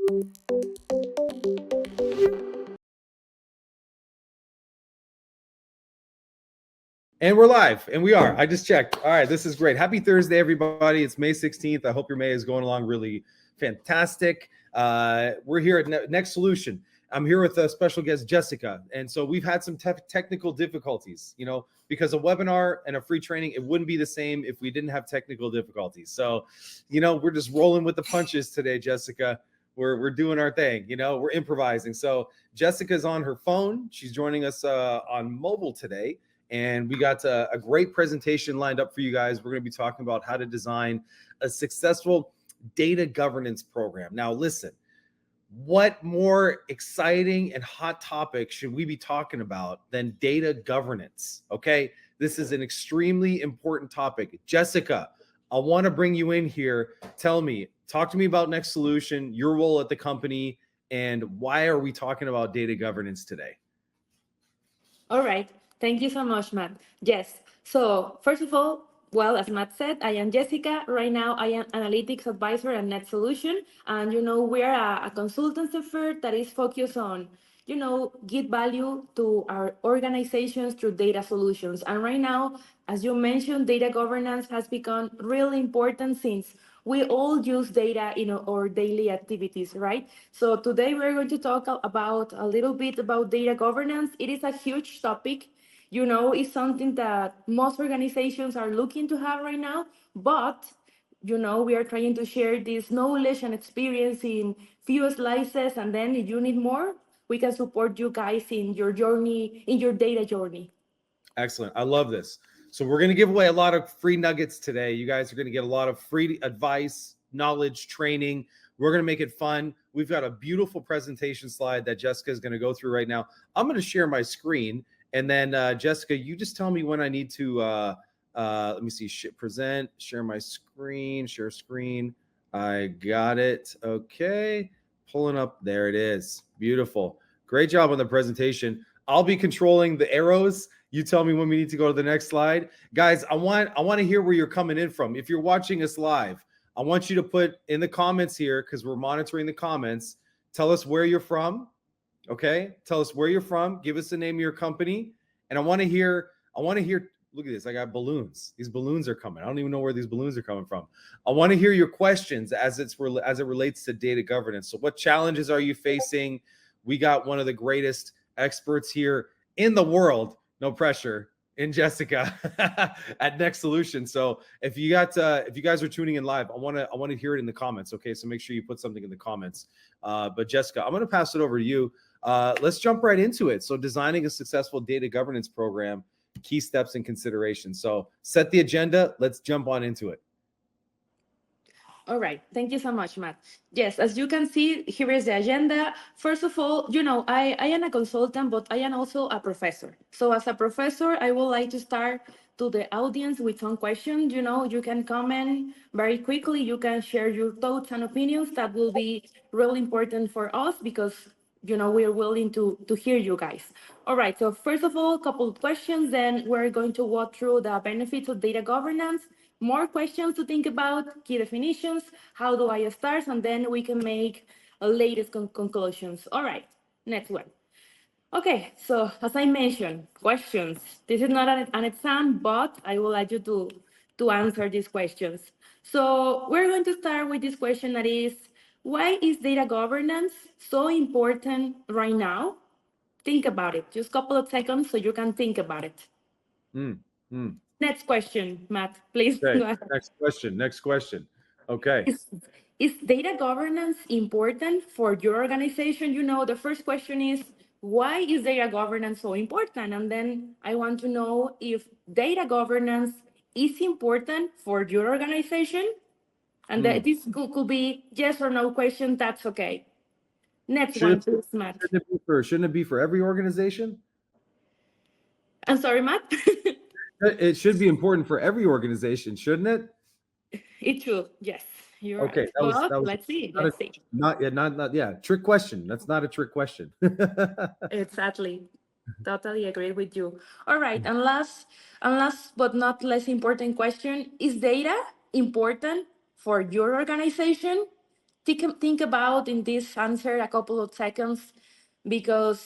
And we're live, and we are. I just checked. All right, this is great. Happy Thursday, everybody. It's May 16th. I hope your May is going along really fantastic. We're here at Next Solution. I'm here with a special guest, Jessica. And so we've had some technical difficulties, because a webinar and a free training, it wouldn't be the same if we didn't have technical difficulties. So, we're just rolling with the punches today, Jessica. We're doing our thing, we're improvising. So Jessica's on her phone. She's joining us on mobile today. And we got a great presentation lined up for you guys. We're going to be talking about how to design a successful data governance program. Now, listen, what more exciting and hot topic should we be talking about than data governance? Okay, this is an extremely important topic. Jessica, I want to bring you in here. Talk to me about Next Solution, your role at the company, and why are we talking about data governance today? All right. Thank you so much, Matt. Yes. So first of all, well, as Matt said, I am Jessica. Right now, I am analytics advisor at Net Solution. And, we are a consultancy firm that is focused on, give value to our organizations through data solutions. And right now, as you mentioned, data governance has become really important since we all use data in our daily activities, right? So today we're going to talk about a little bit about data governance. It is a huge topic. It's something that most organizations are looking to have right now, but, we are trying to share this knowledge and experience in few slices, and then if you need more, we can support you guys in your journey, in your data journey. Excellent. I love this. So we're going to give away a lot of free nuggets today. You guys are going to get a lot of free advice, knowledge, training. We're going to make it fun. We've got a beautiful presentation slide that Jessica is going to go through right now. I'm going to share my screen. And then, Jessica, you just tell me when I need to, let me see, present, share my screen, share screen. I got it. Okay. Pulling up. There it is. Beautiful. Great job on the presentation. I'll be controlling the arrows. You tell me when we need to go to the next slide. Guys, I want to hear where you're coming in from. If you're watching us live, I want you to put in the comments here, because we're monitoring the comments. Tell us where you're from. Okay, tell us where you're from. Give us the name of your company, and I want to hear. Look at this. I got balloons. These balloons are coming. I don't even know where these balloons are coming from. I want to hear your questions as it relates to data governance. So, what challenges are you facing? We got one of the greatest experts here in the world. No pressure. In Jessica at Next Solution. So if you guys are tuning in live, I want to hear it in the comments. Okay, so make sure you put something in the comments. But Jessica, I'm going to pass it over to you. Let's jump right into it. So designing a successful data governance program, key steps and considerations. So set the agenda. Let's jump on into it. All right. Thank you so much, Matt. Yes, as you can see, here is the agenda. First of all, I am a consultant, but I am also a professor. So as a professor, I would like to start to the audience with some questions. You can comment very quickly. You can share your thoughts and opinions. That will be really important for us because, we are willing to hear you guys. All right. So first of all, a couple of questions. Then we're going to walk through the benefits of data governance. More questions to think about, key definitions, how do I start, and then we can make a latest conclusions. All right, next one. Okay, so as I mentioned, questions. This is not an exam, but I would like you to answer these questions. So we're going to start with this question that is, why is data governance so important right now? Think about it, just a couple of seconds so you can think about it. Next question, Matt, please. Okay. Go ahead. Next question. Okay. Is data governance important for your organization? The first question is, why is data governance so important? And then I want to know if data governance is important for your organization. And this could be yes or no question. That's okay. Next one, please, Matt. Shouldn't it be for every organization? I'm sorry, Matt. It should be important for every organization, shouldn't it? It should, yes. You're okay. Right. That was let's see. Trick question. That's not a trick question. Exactly. Totally agree with you. All right. And last but not less important question, is data important for your organization? think about in this answer a couple of seconds, because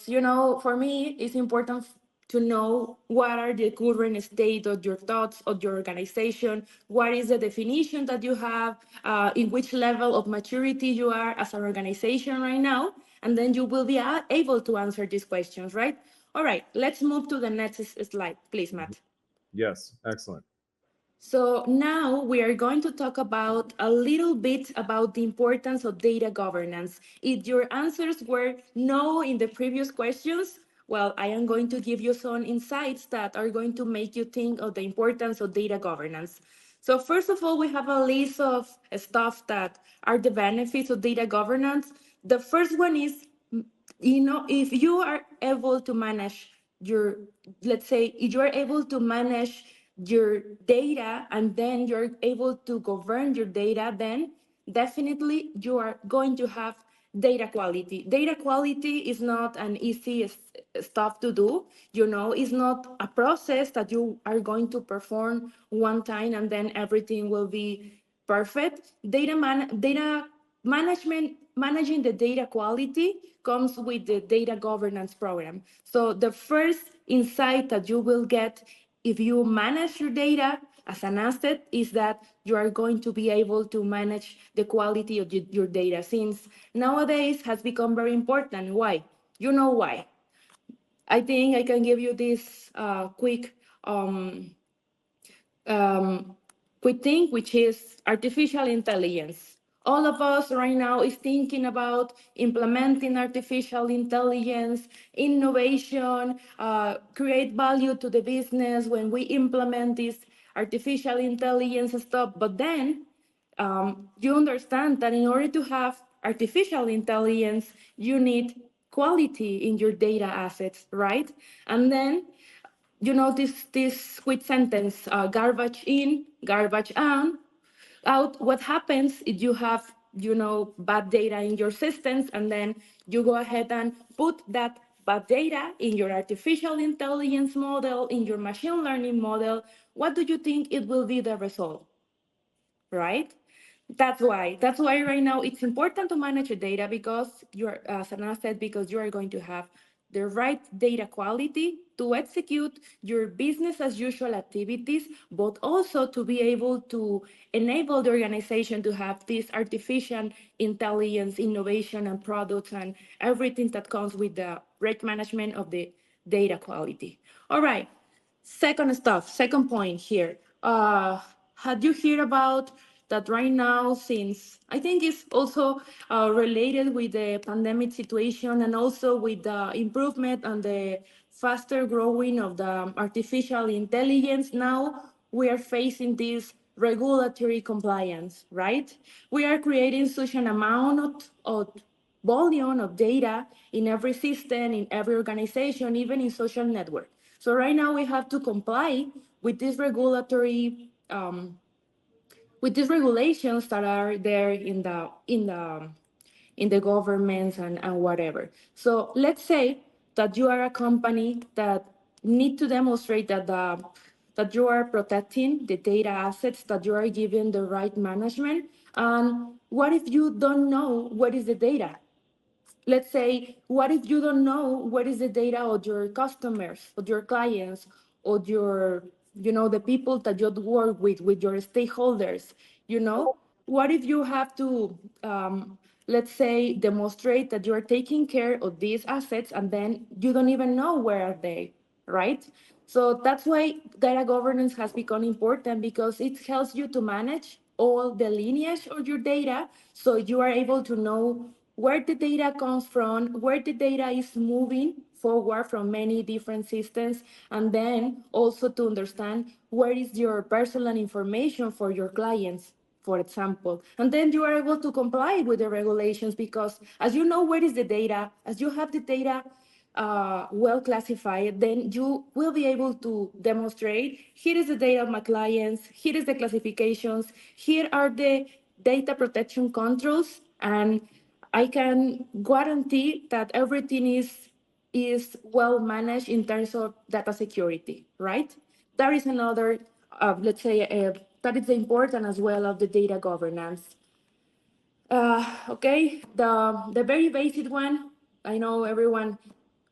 for me it's important to know what are the current state of your thoughts of your organization, what is the definition that you have, in which level of maturity you are as an organization right now, and then you will be able to answer these questions, right? All right, let's move to the next slide, please, Matt. Yes, excellent. So now we are going to talk about a little bit about the importance of data governance. If your answers were no in the previous questions, well, I am going to give you some insights that are going to make you think of the importance of data governance. So first of all, we have a list of stuff that are the benefits of data governance. The first one is, if you are able to manage your, let's say, if you're able to manage your data and then you're able to govern your data, then definitely you are going to have data quality. Data quality is not an easy stuff to do. It's not a process that you are going to perform one time and then everything will be perfect. Data management, managing the data quality comes with the data governance program. So the first insight that you will get if you manage your data as an asset is that you are going to be able to manage the quality of your data, since nowadays has become very important. Why? You know why? I think I can give you this um, quick thing, which is artificial intelligence. All of us right now is thinking about implementing artificial intelligence, innovation, create value to the business when we implement this artificial intelligence stuff. But then you understand that in order to have artificial intelligence, you need quality in your data assets, right? And then this quick sentence, garbage in, garbage out. What happens if you have bad data in your systems, and then you go ahead and put that bad data in your artificial intelligence model, in your machine learning model? What do you think it will be the result, right? That's why right now it's important to manage your data, because you're, as an asset, because you are going to have the right data quality to execute your business as usual activities, but also to be able to enable the organization to have this artificial intelligence innovation and products and everything that comes with the right management of the data quality. All right. Second point here. Had you heard about that right now, since I think it's also related with the pandemic situation and also with the improvement and the faster growing of the artificial intelligence, now we are facing this regulatory compliance, right? We are creating such an amount of volume of data in every system, in every organization, even in social network. So right now we have to comply with these regulatory with these regulations that are there in the governments and whatever. So let's say that you are a company that need to demonstrate that you are protecting the data assets, that you are giving the right management. And what if you don't know what is the data? Let's say, what if you don't know what is the data of your customers, of your clients, of your, the people that you work with your stakeholders? What if you have to, let's say, demonstrate that you are taking care of these assets and then you don't even know where are they, right? So that's why data governance has become important, because it helps you to manage all the lineage of your data, so you are able to know where the data comes from, where the data is moving forward from many different systems, and then also to understand where is your personal information for your clients, for example. And then you are able to comply with the regulations, because as you know where is the data, as you have the data well classified, then you will be able to demonstrate, here is the data of my clients, here is the classifications, here are the data protection controls, and I can guarantee that everything is well managed in terms of data security, right? That is another, let's say, that is important as well of the data governance. Okay, the very basic one. I know everyone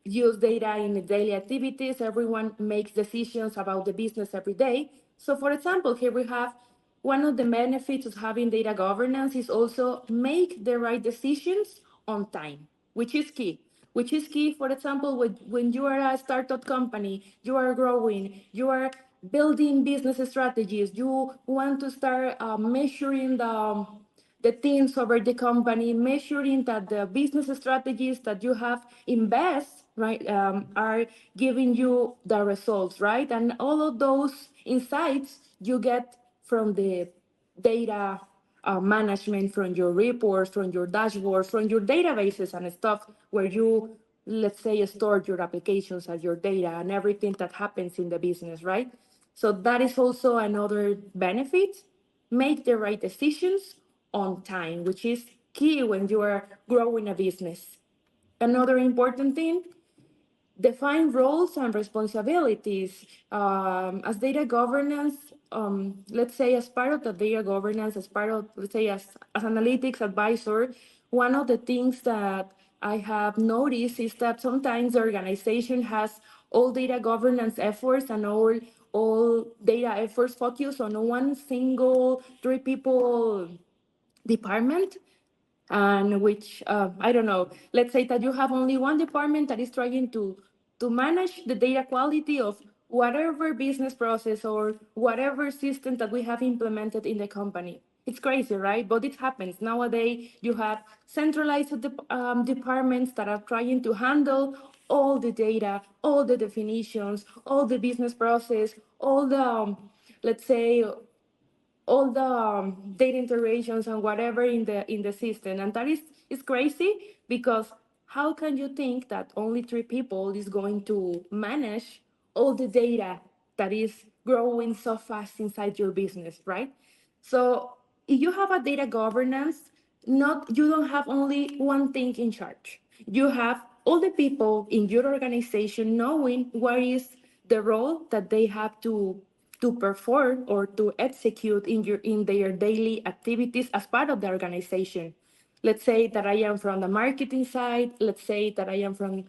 use data in the daily activities. Everyone makes decisions about the business every day. So, for example, here we have one of the benefits of having data governance is also make the right decisions on time, which is key. Which is key, for example, when you are a startup company, you are growing, you are building business strategies, you want to start measuring the teams over the company, measuring that the business strategies that you have invest, right, are giving you the results, right? And all of those insights you get from the data management, from your reports, from your dashboards, from your databases and stuff where you, let's say, store your applications as your data and everything that happens in the business, right? So that is also another benefit. Make the right decisions on time, which is key when you are growing a business. Another important thing, define roles and responsibilities. As data governance, let's say as part of the data governance, as part of, let's say, as analytics advisor, one of the things that I have noticed is that sometimes the organization has all data governance efforts and all data efforts focus on one single three people department, and which I don't know. Let's say that you have only one department that is trying to manage the data quality of whatever business process or whatever system that we have implemented in the company. It's crazy, right? But it happens nowadays. You have centralized departments that are trying to handle all the data, all the definitions, all the business process, all the let's say all the data integrations and whatever in the system, and that is crazy because how can you think that only three people is going to manage all the data that is growing so fast inside your business, right? So if you have a data governance, not you don't have only one thing in charge. You have all the people in your organization knowing what is the role that they have to perform or to execute in their daily activities as part of the organization. Let's say that I am from the marketing side. Let's say that I am from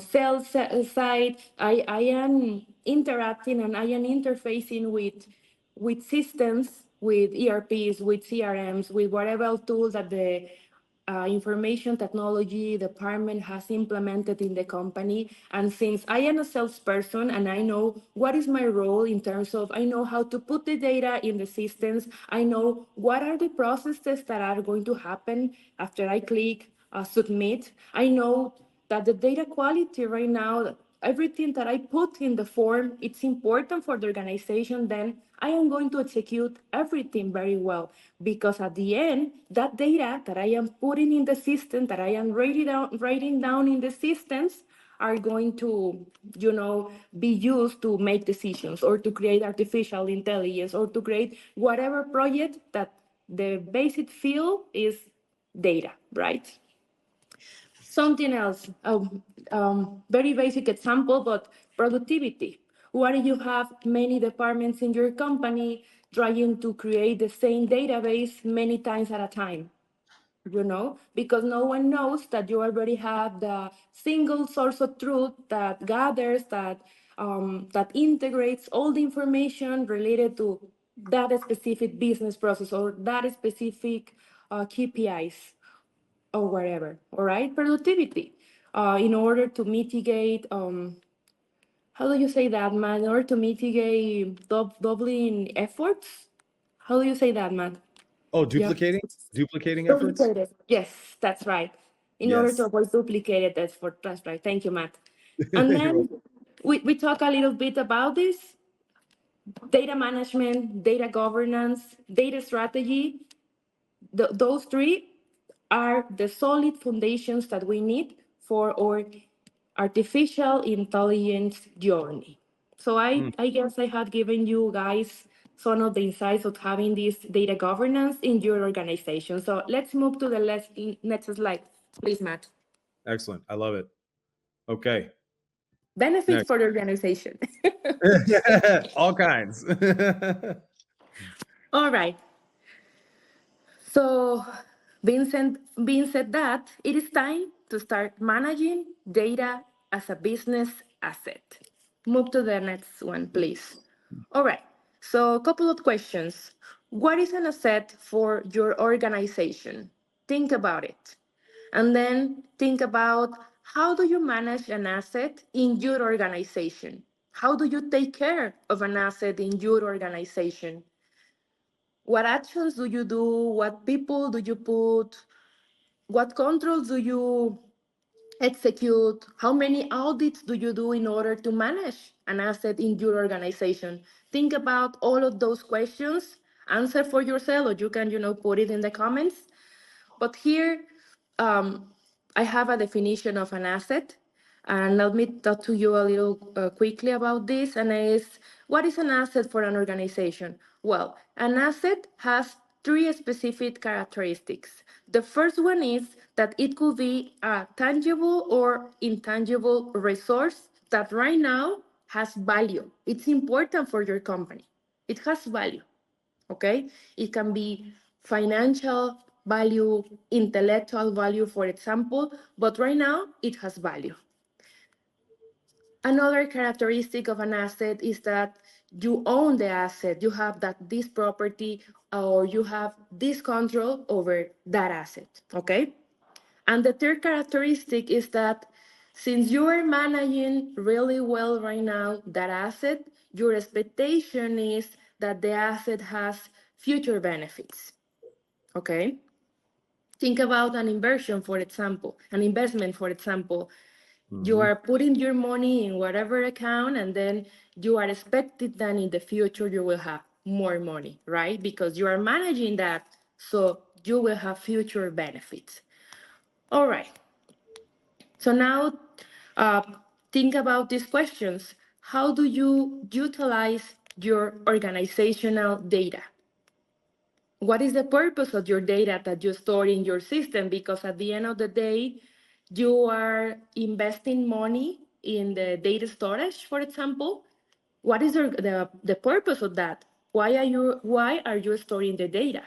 sales side. I am interacting and I am interfacing with systems, with ERPs, with CRMs, with whatever tools that the information technology department has implemented in the company. And since I am a salesperson and I know what is my role in terms of, I know how to put the data in the systems, I know what are the processes that are going to happen after I click submit. I know that the data quality right now, everything that I put in the form, it's important for the organization, then I am going to execute everything very well. Because at the end, that data that I am putting in the system, that I am writing down in the systems, are going to, be used to make decisions or to create artificial intelligence or to create whatever project that the basic field is data, right? Something else, very basic example, but productivity. What if you have many departments in your company trying to create the same database many times at a time? Because no one knows that you already have the single source of truth that gathers, that integrates all the information related to that specific business process or that specific KPIs or whatever. All right, productivity. In order to mitigate, how do you say that, Matt? In order to mitigate doubling efforts, how do you say that, Matt? Oh, Yeah, duplicating efforts. duplicated. Yes, that's right. In order to Yes. avoid duplicated effort, that's right. Thank you, Matt. And You're then welcome. we talk a little bit about this data management, data governance, data strategy. Those three are the solid foundations that we need for our artificial intelligence journey. So Mm, I guess I have given you guys some of the insights of having this data governance in your organization. So let's move to the next slide, please, Matt. excellent. I love it. Okay. Benefits Next. for the organization. All kinds. All right. So Being said that, it is time to start managing data as a business asset. Move to the next one, please. All right, so a couple of questions. What is an asset for your organization? Think about it. And then think about, how do you manage an asset in your organization? How do you take care of an asset in your organization? What actions do you do? What people do you put? What controls do you execute? How many audits do you do in order to manage an asset in your organization? Think about all of those questions. Answer for yourself, or you can, put it in the comments. But here, um, I have a definition of an asset. And let me talk to you a little quickly about this. And is, what is an asset for an organization? Well, an asset has three specific characteristics. The first one is that it could be a tangible or intangible resource that right now has value. It's important for your company. It has value. Okay, it can be financial value, intellectual value, for example, but right now it has value. Another characteristic of an asset is that you own the asset, you have this property, or you have this control over that asset. Okay, and the third characteristic is that since you are managing really well right now that asset, your expectation is that the asset has future benefits. Okay? Think about an inversion, for example, an investment, for example. You are putting your money in whatever account, and then you are expecting that in the future you will have more money, right? Because you are managing that, so you will have future benefits. All right. So now uh, think about these questions. How do you utilize your organizational data? What is the purpose of your data that you store in your system? Because at the end of the day, you are investing money in the data storage, for example. What is the purpose of that? Why are you storing the data?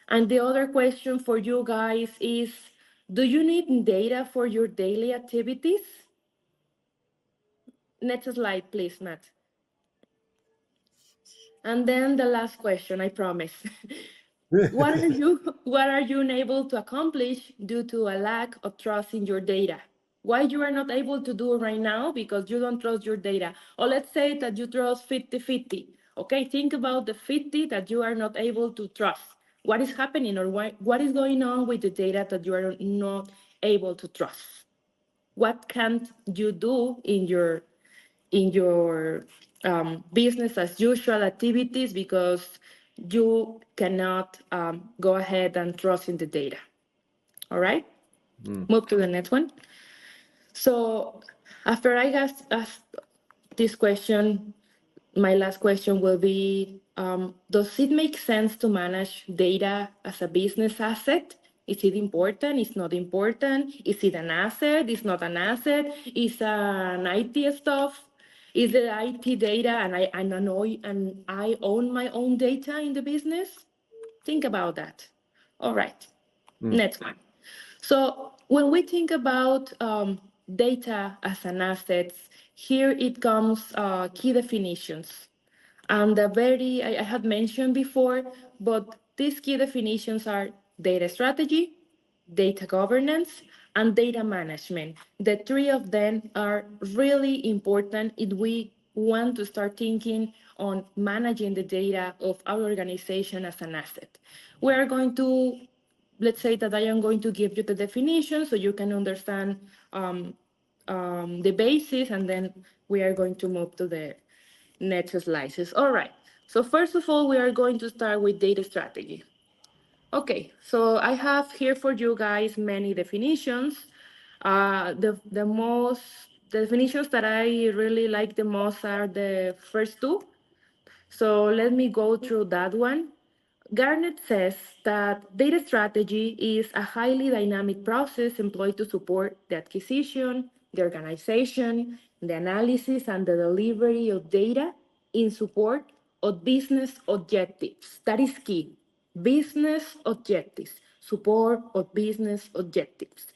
And the other question for you guys is, do you need data for your daily activities? Next slide, please, Matt. And then the last question, I promise. What are you unable to accomplish due to a lack of trust in your data? Why you are not able to do it right now? Because you don't trust your data. Or let's say that you trust 50-50. Okay, think about the 50 that you are not able to trust. What is happening, or what is going on with the data that you are not able to trust? What can't you do in your business as usual activities because you cannot go ahead and trust in the data? All right, move to the next one. So after I asked this question, my last question will be, does it make sense to manage data as a business asset? Is it important? Is not important? Is it an asset? Is not an asset? Is an IT stuff? Is it IT data and I own my own data in the business? Think about that. All right, next one. So when we think about data as an asset, here it comes key definitions. And I had mentioned before, but these key definitions are data strategy, data governance, and data management. The three of them are really important if we want to start thinking on managing the data of our organization as an asset. We are going to, let's say that I am going to give you the definition so you can understand the basis, and then we are going to move to the next slices. All right. So first of all, we are going to start with data strategy. Okay, so I have here for you guys many definitions. The definitions that I really like the most are the first two. So let me go through that one. Garnett says that data strategy is a highly dynamic process employed to support the acquisition, the organization, the analysis, and the delivery of data in support of business objectives. That is key. Business objectives. support or business objectives.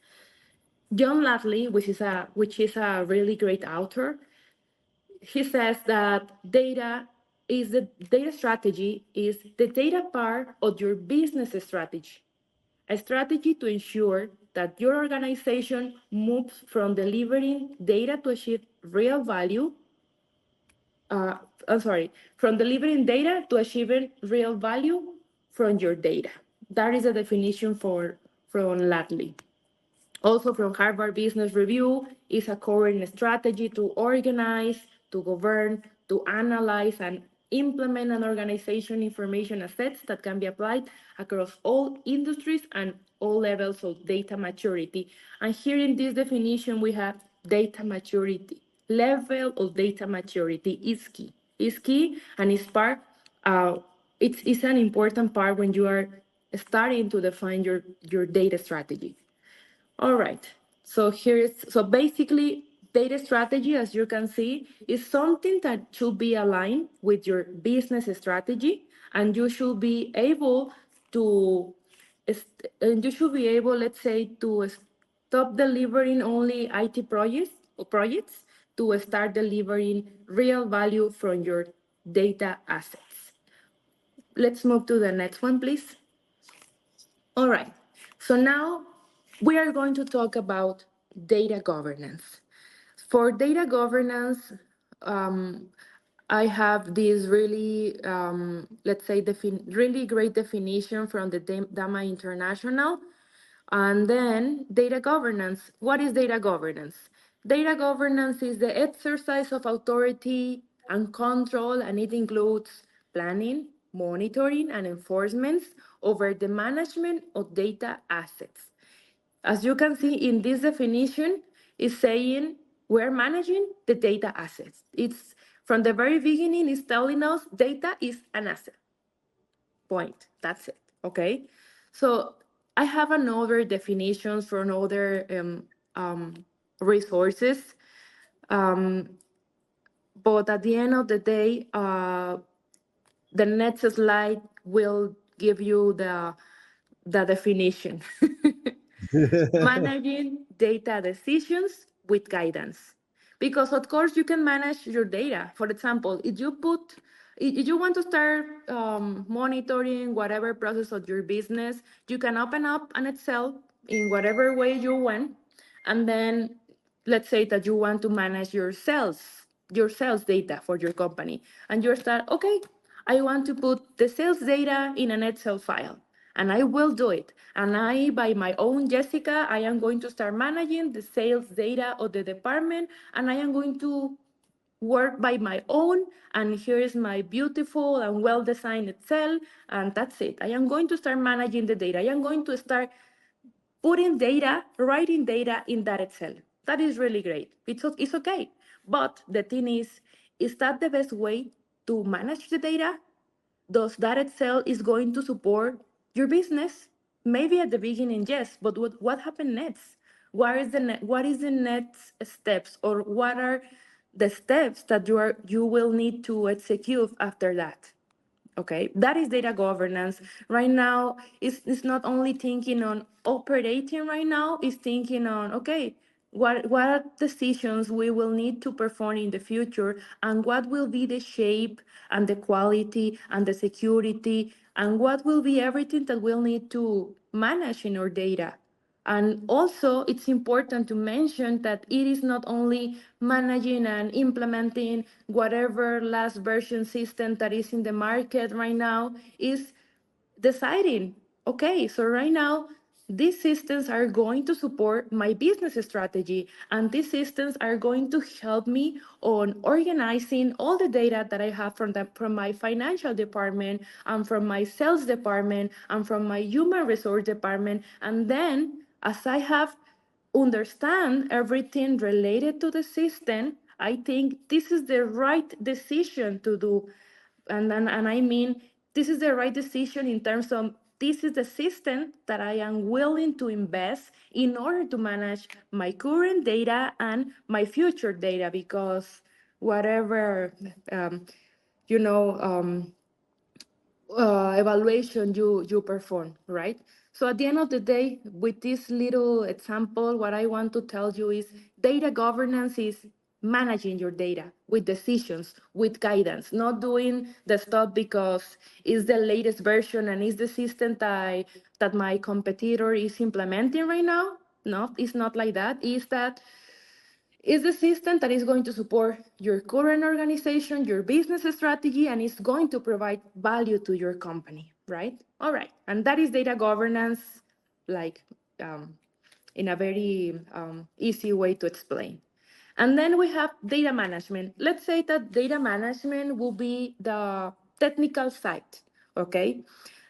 John Ladley, which is a really great author, he says that data strategy is the data part of your business strategy, a strategy to ensure that your organization moves from delivering data to achieve real value. Uh, I'm sorry, from delivering data to achieving real value from your data. That is a definition from Ladley. Also from Harvard Business Review, is a current strategy to organize, to govern, to analyze, and implement an organization information assets that can be applied across all industries and all levels of data maturity. And here in this definition, we have data maturity. Level of data maturity is key. Is key and is part, it's an important part when you are starting to define your data strategy. All right. So basically data strategy, as you can see, is something that should be aligned with your business strategy, and you should be able to let's say, to stop delivering only IT projects to start delivering real value from your data assets. Let's move to the next one, please. All right. So now we are going to talk about data governance. For data governance, um, I have this really, let's say, really great definition from the DAMA International. And then data governance. What is data governance? Data governance is the exercise of authority and control, and it includes planning, monitoring, and enforcement over the management of data assets. As you can see in this definition, is saying we're managing the data assets. It's from the very beginning, it's telling us data is an asset. Point. That's it. Okay. So I have another definitions from other resources, um, but at the end of the day, the next slide will give you the definition. Managing data decisions with guidance. Because of course you can manage your data. For example, if you want to start monitoring whatever process of your business, you can open up an Excel in whatever way you want, and then let's say that you want to manage your sales data for your company, and you start, okay, I want to put the sales data in an Excel file, and I will do it. And I, by my own Jessica, I am going to start managing the sales data of the department, and I am going to work by my own. And here is my beautiful and well designed Excel, and that's it. I am going to start managing the data. I am going to start putting data, writing data in that Excel. That is really great. It's okay. But the thing is that the best way to manage the data? Does that Excel is going to support your business? Maybe at the beginning, yes, but what happened next? What is the next steps, or what are the steps that you will need to execute after that? Okay, that is data governance. Right now, it's not only thinking on operating right now, it's thinking on, okay, what decisions we will need to perform in the future, and what will be the shape and the quality and the security, and what will be everything that we'll need to manage in our data. And also, it's important to mention that it is not only managing and implementing whatever last version system that is in the market right now, is deciding, okay, so right now, these systems are going to support my business strategy, and these systems are going to help me on organizing all the data that I have from my financial department, and from my sales department, and from my human resource department. And then, as I have understand everything related to the system, I think this is the right decision to do. And I mean, this is the right decision in terms of this is the system that I am willing to invest in order to manage my current data and my future data, because whatever um, you know evaluation you perform, right? So at the end of the day, with this little example, what I want to tell you is data governance is managing your data with decisions, with guidance, not doing the stuff because it's the latest version and it's the system that my competitor is implementing right now. No, it's not like that. It's that is the system that is going to support your current organization, your business strategy, and is going to provide value to your company, right? All right. And that is data governance, like um, in a very easy way to explain. And then we have data management. Let's say that data management will be the technical side, okay?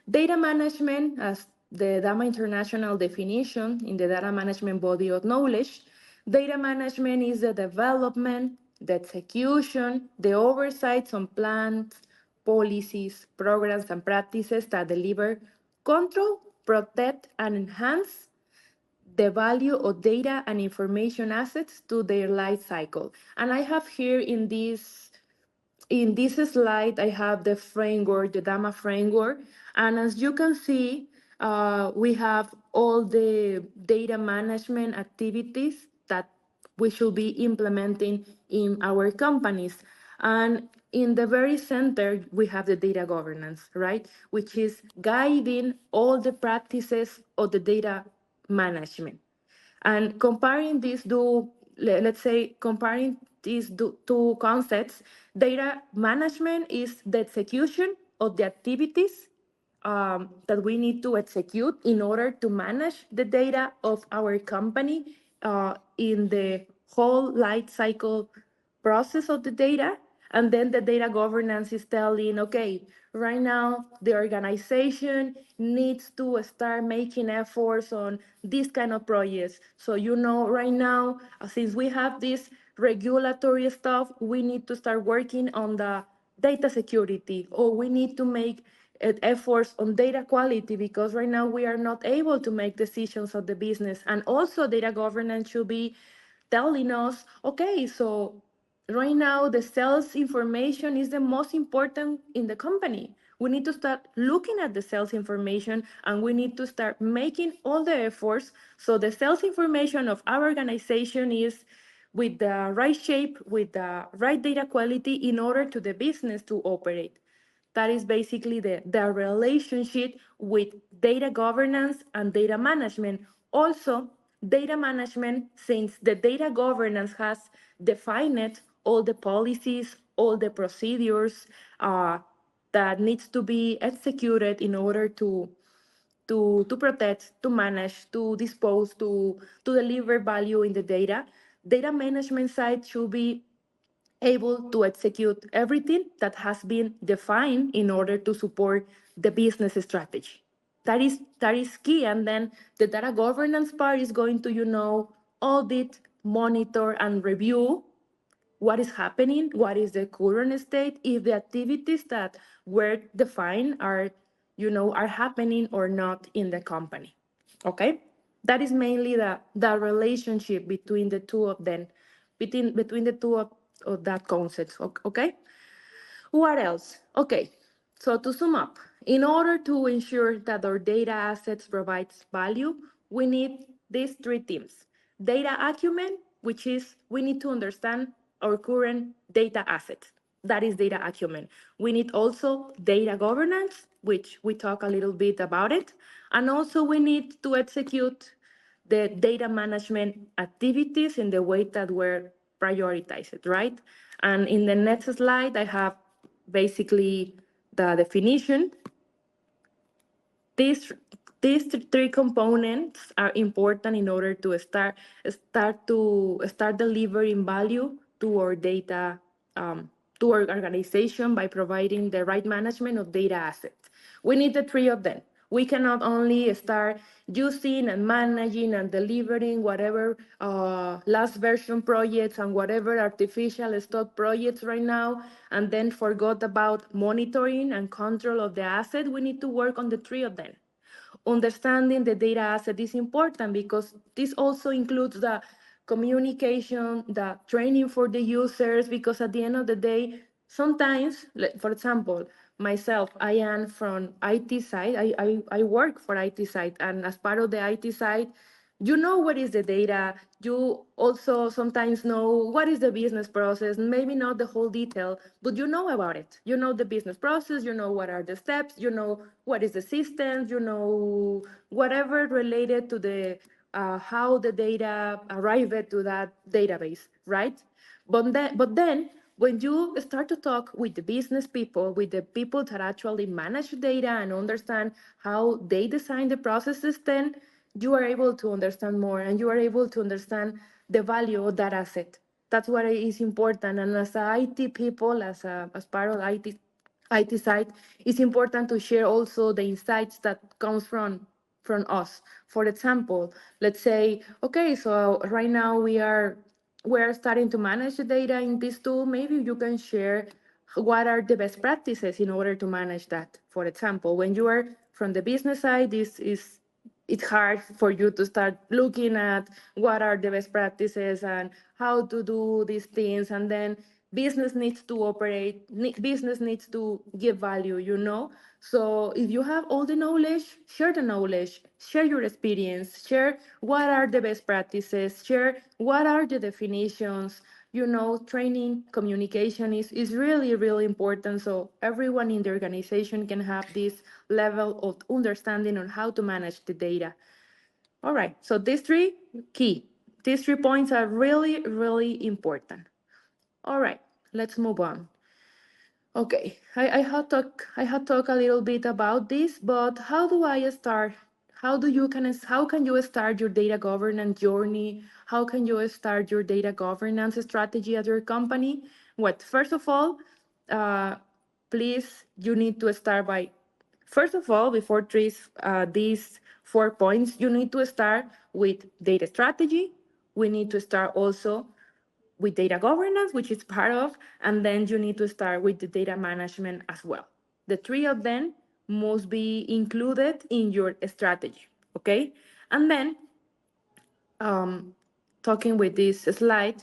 Data management, as the DAMA International definition in the data management body of knowledge, data management is the development, the execution, the oversight on plans, policies, programs, and practices that deliver, control, protect, and enhance the value of data and information assets to their life cycle. And I have here in this slide, I have the framework, the DAMA framework. And as you can see, we have all the data management activities that we should be implementing in our companies. And in the very center, we have the data governance, right? Which is guiding all the practices of the data management. And comparing these two, let's say, comparing these two concepts, data management is the execution of the activities that we need to execute in order to manage the data of our company in the whole life cycle process of the data. And then the data governance is telling, okay, right now the organization needs to start making efforts on this kind of projects. So, right now, since we have this regulatory stuff, we need to start working on the data security, or we need to make efforts on data quality because right now we are not able to make decisions of the business. And also data governance should be telling us, okay, so right now the sales information is the most important in the company. We need to start looking at the sales information and we need to start making all the efforts so the sales information of our organization is with the right shape, with the right data quality in order to the business to operate. That is basically the relationship with data governance and data management. Also, data management, since the data governance has defined all the policies, all the procedures that needs to be executed in order to protect, to manage, to dispose, to deliver value in the data. Data management side should be able to execute everything that has been defined in order to support the business strategy. That is key. And then the data governance part is going to, audit, monitor, and review what is happening, what is the current state, if the activities that were defined are happening or not in the company. Okay? That is mainly the relationship between the two of them, between the two of that concept. Okay? What else? Okay, so to sum up, in order to ensure that our data assets provides value, we need these three themes. Data acumen, which is we need to understand our current data assets. That is data acumen. We need also data governance, which we talk a little bit about it. And also we need to execute the data management activities in the way that were prioritized, right? And in the next slide, I have basically the definition. These these three components are important in order to start delivering value to our data to our organization by providing the right management of data assets. We need the three of them. We cannot only start using and managing and delivering whatever last version projects and whatever artificial stock projects right now, and then forgot about monitoring and control of the asset. We need to work on the three of them. Understanding the data asset is important because this also includes the communication, the training for the users, because at the end of the day, sometimes, for example, myself, I am from IT side. I work for IT side, and as part of the IT side, you know what is the data. You also sometimes know what is the business process, maybe not the whole detail, but you know about it. You know the business process, you know what are the steps, you know what is the system, you know whatever related to the how the data arrived to that database, right? But then when you start to talk with the business people, with the people that actually manage data and understand how they design the processes, then you are able to understand more and you are able to understand the value of that asset. That's what is important. And as a IT people, as part of IT side, it's important to share also the insights that comes from us. For example, let's say, okay, so right now we're starting to manage the data in this tool. Maybe you can share what are the best practices in order to manage that. For example, when you are from the business side, this is it's hard for you to start looking at what are the best practices and how to do these things, and then business needs to operate, business needs to give value, you know. So if you have all the knowledge, share the knowledge, share your experience, share what are the best practices, share what are the definitions. You know, training, communication is really, really important, so everyone in the organization can have this level of understanding on how to manage the data. All right, so key these 3 points are really, really important. All right, let's move on. Okay, I had talk a little bit about this, but how do I start? How can you start your data governance journey? How can you start your data governance strategy at your company? What first of all, uh, please you need to start by first of all before these 4 points, you need to start with data strategy. We need to start also with data governance, which is part of, and then you need to start with the data management as well. The three of them must be included in your strategy, okay? And then, um, talking with this slide,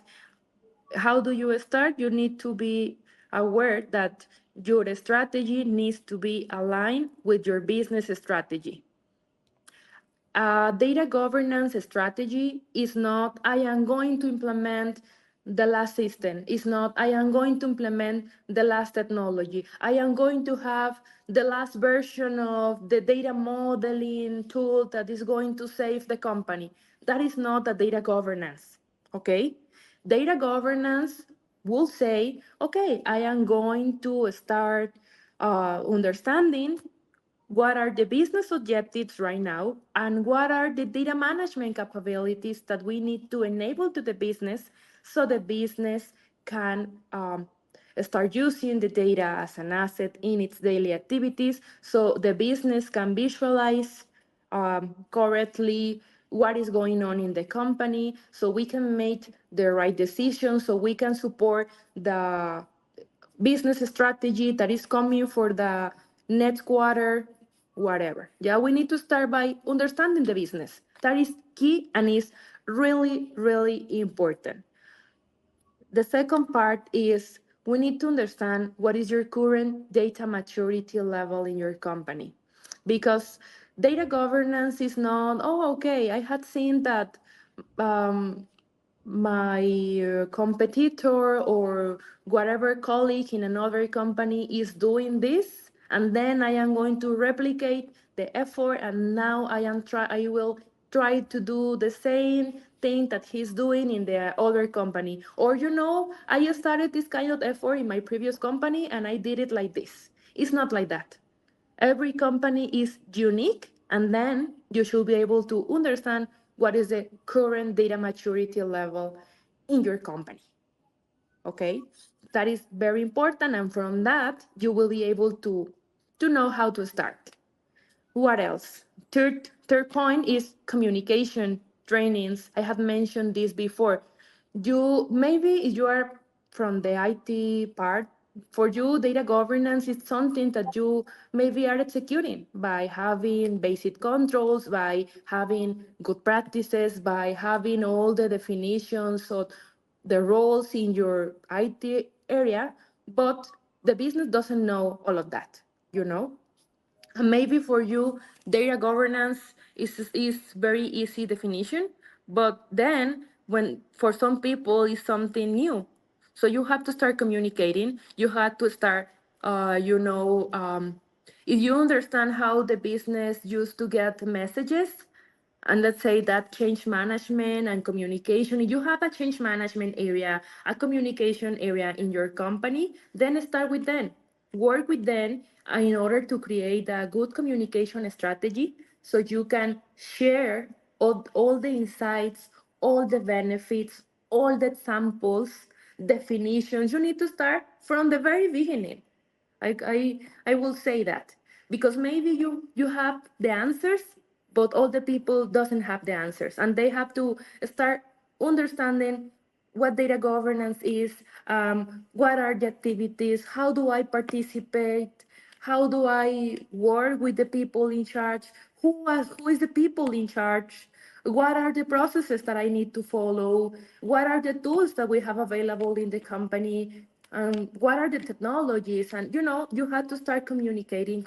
how do you start? You need to be aware that your strategy needs to be aligned with your business strategy. Data governance strategy is not, I am going to implement the last system. It's not, I am going to implement the last technology. I am going to have the last version of the data modeling tool that is going to save the company. That is not a data governance, okay? Data governance will say, okay, I am going to start understanding what are the business objectives right now and what are the data management capabilities that we need to enable to the business so the business can start using the data as an asset in its daily activities, so the business can visualize correctly what is going on in the company, so we can make the right decisions, so we can support the business strategy that is coming for the next quarter, whatever. Yeah, we need to start by understanding the business. That is key and is really, really important. The second part is we need to understand what is your current data maturity level in your company. Because data governance is not, oh, okay, I had seen that um, my competitor or whatever colleague in another company is doing this, and then I am going to replicate the effort, and now I will try to do the same thing that he's doing in the other company. Or I started this kind of effort in my previous company and I did it like this. It's not like that. Every company is unique, and then you should be able to understand what is the current data maturity level in your company. Okay, that is very important, and from that you will be able to know how to start. What else? Third point is communication trainings. I have mentioned this before. If you are from the IT part, for you, data governance is something that you maybe are executing by having basic controls, by having good practices, by having all the definitions of the roles in your IT area. But the business doesn't know all of that, you know. And maybe for you, data governance is very easy definition, but then when for some people it's something new. So you have to start communicating. You have to start, if you understand how the business used to get messages, and let's say that change management and communication, if you have a change management area, a communication area in your company, then start with them, work with them in order to create a good communication strategy, so you can share all the insights, all the benefits, all the samples, definitions. You need to start from the very beginning. I will say that, because maybe you have the answers, but all the people doesn't have the answers, and they have to start understanding what data governance is, what are the activities, how do I participate, how do I work with the people in charge, who is the people in charge, what are the processes that I need to follow, what are the tools that we have available in the company, what are the technologies. And you have to start communicating.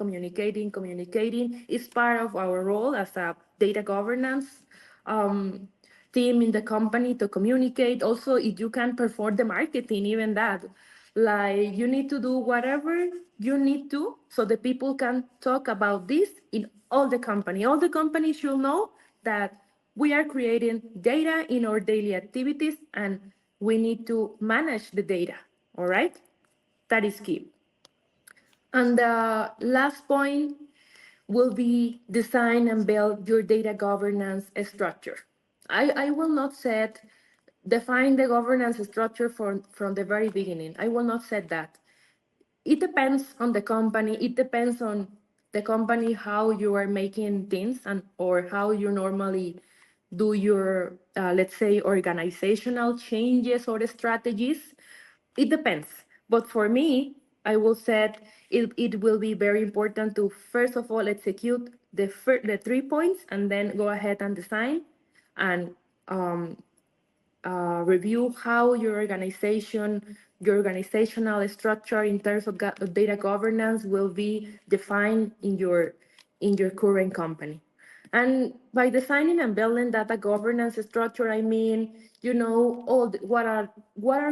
It's part of our role as a data governance um, team in the company to communicate. Also, if you can perform the marketing, even that, like, you need to do whatever you need to so the people can talk about this in all the company. All the companies should know that we are creating data in our daily activities, and we need to manage the data. All right, that is key. And the last point will be design and build your data governance structure. I will not set define the governance structure from the very beginning. I will not set that. It depends on the company. It depends on the company, how you are making things, and or how you normally do your, let's say, organizational changes or strategies. It depends. But for me, I will say it will be very important to first of all execute the 3 points, and then go ahead and design and um, review how your organizational structure in terms of data governance will be defined in your current company. And by designing and building data governance structure, I mean, what are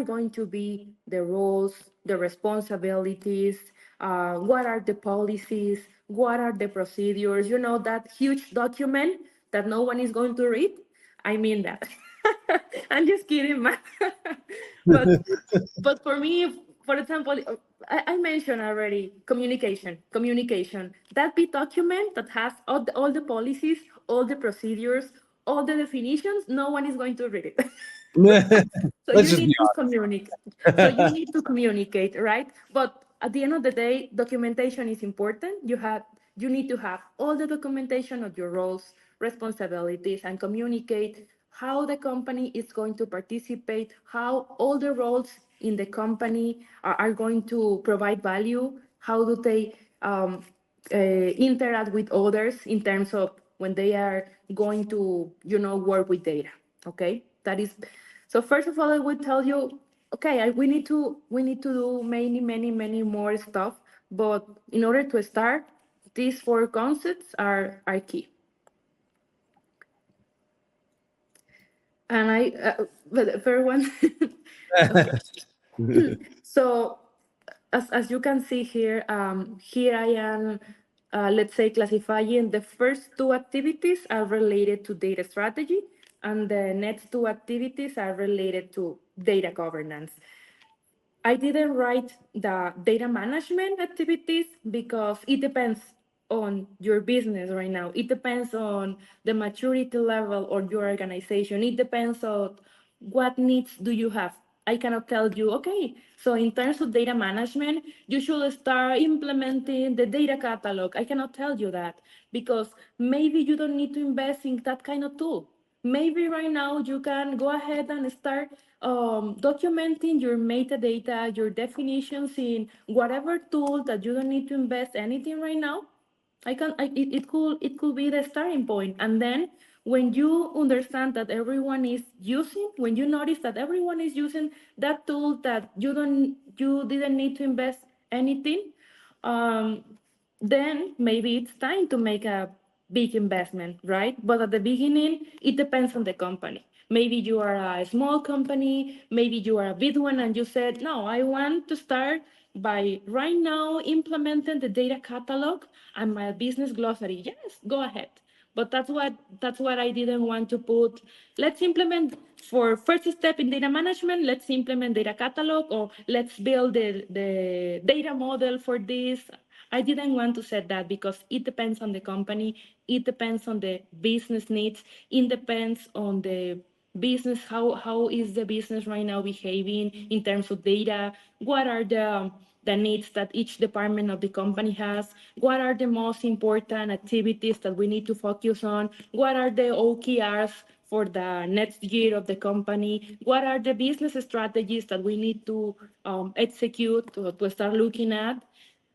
going to be the roles, the responsibilities, what are the policies, what are the procedures, that huge document that no one is going to read. I mean that. I'm just kidding, man. but but for me, for example, I mentioned already communication. That big document that has all the policies, all the procedures, all the definitions, no one is going to read it. So Let's you just be need to communicate. So you need to communicate, right? But at the end of the day, documentation is important. You need to have all the documentation of your roles, responsibilities, and communicate how the company is going to participate, how all the roles in the company are going to provide value, how do they interact with others in terms of when they are going to work with data. Okay, that is. So first of all, I would tell you, okay, we need to do many more stuff, but in order to start, these four concepts are key. And but the first one, okay. So as you can see here, here I am, let's say, classifying the first two activities are related to data strategy, and the next two activities are related to data governance. I didn't write the data management activities because it depends on your business right now. It depends on the maturity level of your organization. It depends on what needs do you have. I cannot tell you, okay, so in terms of data management, you should start implementing the data catalog. I cannot tell you that because maybe you don't need to invest in that kind of tool. Maybe right now you can go ahead and start documenting your metadata, your definitions in whatever tool that you don't need to invest anything right now. It could be the starting point. And then when you understand that everyone is using, when you notice that everyone is using that tool that you didn't need to invest anything, um, then maybe it's time to make a big investment, right? But at the beginning, it depends on the company. Maybe you are a small company, maybe you are a big one, and you said, no, I want to start by right now implementing the data catalog and my business glossary. Yes, go ahead. But that's what I didn't want to put. Let's implement for first step in data management. Let's implement data catalog, or let's build the data model for this. I didn't want to set that because it depends on the company. It depends on the business needs. It depends on the business, how is the business right now behaving in terms of data, what are the needs that each department of the company has, what are the most important activities that we need to focus on, what are the OKRs for the next year of the company, what are the business strategies that we need to execute to start looking at.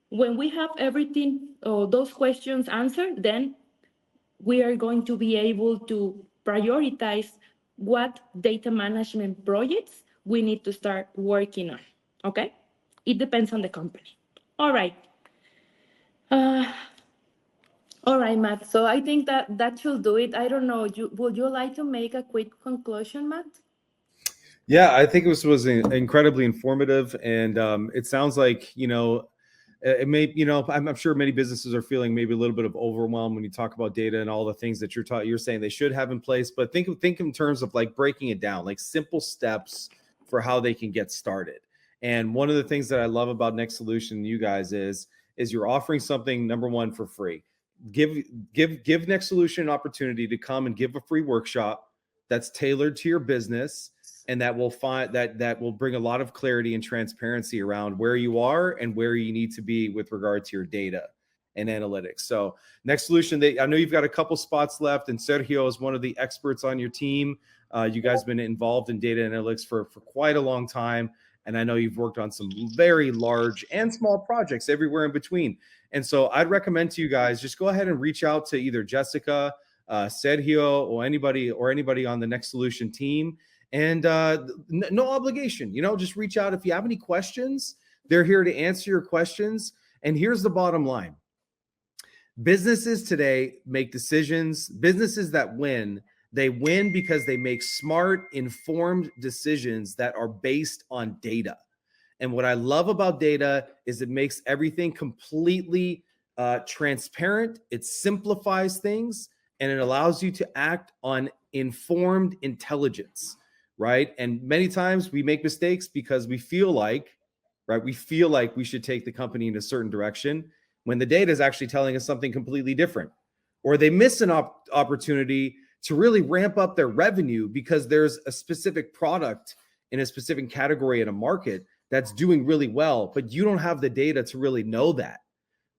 When we have everything, those questions answered, then we are going to be able to prioritize what data management projects we need to start working on. Okay? It depends on the company. All right. Uh, all right, Matt. So I think that should do it. I don't know. Would you like to make a quick conclusion, Matt? Yeah, I think this was incredibly informative, and it sounds like it may I'm sure many businesses are feeling maybe a little bit of overwhelm when you talk about data and all the things that you're saying they should have in place. But think in terms of like breaking it down, like simple steps for how they can get started. And one of the things that I love about Next Solution, you guys, is you're offering something, number one, for free. Give Next Solution an opportunity to come and give a free workshop that's tailored to your business, and that will bring a lot of clarity and transparency around where you are and where you need to be with regard to your data and analytics. So Next Solution, I know you've got a couple spots left, and Sergio is one of the experts on your team. You guys have been involved in data analytics for quite a long time, and I know you've worked on some very large and small projects everywhere in between. And so I'd recommend to you guys, just go ahead and reach out to either Jessica, Sergio, or anybody on the Next Solution team. And no obligation, just reach out if you have any questions. They're here to answer your questions. And here's the bottom line. Businesses today make decisions. Businesses that win, they win because they make smart, informed decisions that are based on data. And what I love about data is it makes everything completely transparent. It simplifies things, and it allows you to act on informed intelligence. Right. And many times we make mistakes because we feel like we should take the company in a certain direction when the data is actually telling us something completely different. Or they miss an opportunity to really ramp up their revenue because there's a specific product in a specific category in a market that's doing really well, but you don't have the data to really know that.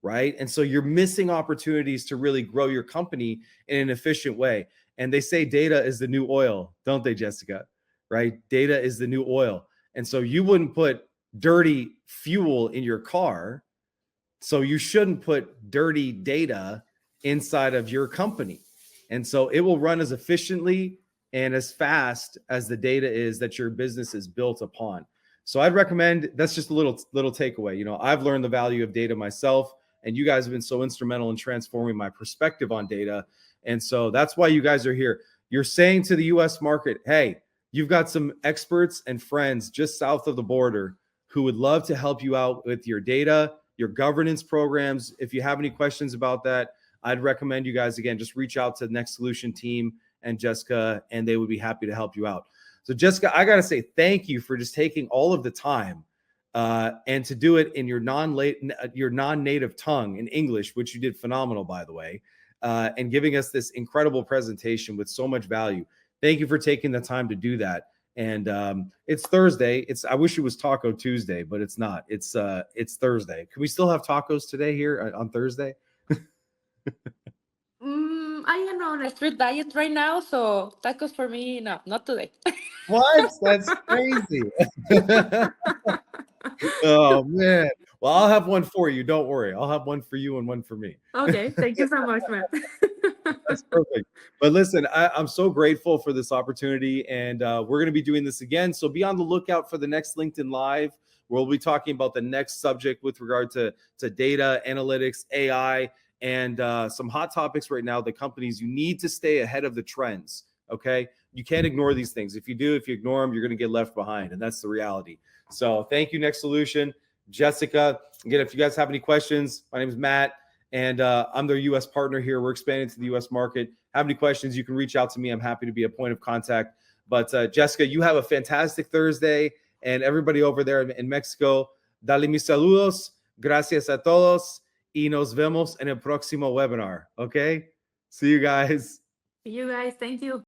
Right. And so you're missing opportunities to really grow your company in an efficient way. And they say data is the new oil, don't they, Jessica? Right? Data is the new oil. And so you wouldn't put dirty fuel in your car. So you shouldn't put dirty data inside of your company. And so it will run as efficiently and as fast as the data is that your business is built upon. So I'd recommend, that's just a little takeaway. I've learned the value of data myself, and you guys have been so instrumental in transforming my perspective on data. And so that's why you guys are here. You're saying to the US market, hey, you've got some experts and friends just south of the border who would love to help you out with your data, your governance programs. If you have any questions about that, I'd recommend you guys, again, just reach out to the Next Solution team and Jessica, and they would be happy to help you out. So Jessica, I got to say thank you for just taking all of the time and to do it in your non-native tongue in English, which you did phenomenal, by the way, and giving us this incredible presentation with so much value. Thank you for taking the time to do that. And it's Thursday. I wish it was Taco Tuesday, but it's not. It's Thursday. Can we still have tacos today here on Thursday? I am on a strict diet right now, so tacos for me, no, not today. What? That's crazy. Oh man. Well, I'll have one for you. Don't worry. I'll have one for you and one for me. Okay, thank you so much, Matt. That's perfect. But listen, I'm so grateful for this opportunity, and we're going to be doing this again. So be on the lookout for the next LinkedIn Live. We'll be talking about the next subject with regard to data analytics, AI, and some hot topics right now. The companies, you need to stay ahead of the trends. Okay, you can't ignore these things. If you do, if you ignore them, you're going to get left behind, and that's the reality. So thank you, Next Solution, Jessica. Again, if you guys have any questions, my name is Matt, and I'm their U.S. partner here. We're expanding to the U.S. market. Have any questions, you can reach out to me. I'm happy to be a point of contact. But Jessica, you have a fantastic Thursday, and everybody over there in Mexico, dale mis saludos, gracias a todos, y nos vemos en el próximo webinar. Okay, see you guys. You guys, thank you.